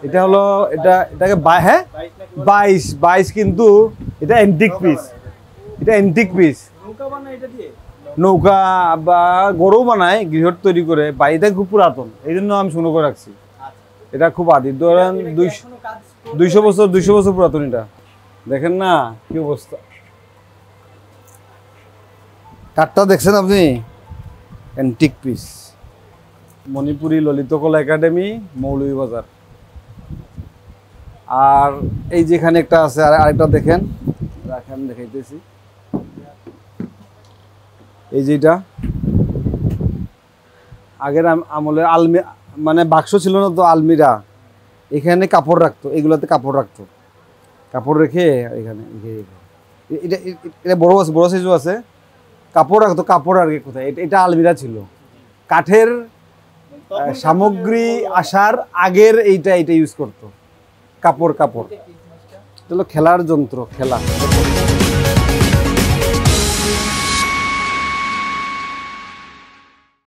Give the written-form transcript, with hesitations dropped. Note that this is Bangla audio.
এটা হলো এটাকে হ্যাঁ 22 কিন্তু এটা অ্যান্টিক পিস, এটা অ্যান্টিক পিস। নৌকা বা গরু বানায় গৃহ তৈরি করে, বা এটা খুব পুরাতন, এই জন্য আমি শুনে করে রাখছি। এটা খুব আদি, ধরেন 200 বছর পুরাতন। এটা দেখেন না কি অবস্থা, কাঠটা দেখছেন আপনি, অ্যান্টিক পিস। মণিপুরি ললিতকলা একাডেমি, মৌলভীবাজার। আর এই যেখানে একটা আছে, আরেকটা দেখেন, রাখেন দেখাইতেছি। এই যেটা আগের আমলে মানে বাক্স ছিল না তো, আলমিরা, এখানে কাপড় রাখতো, এগুলাতে কাপড় রাখতো, কাপড় রেখে এখানে এটা এটা বড় আছে, বড় সাইজও আছে, কাপড় রাখতো, কাপড় আর কোথায়, এটা আলমিরা ছিল। কাঠের সামগ্রী আসার আগের এইটা ইউজ করতো, কাপড়। এটা হলো খেলার যন্ত্র, খেলা।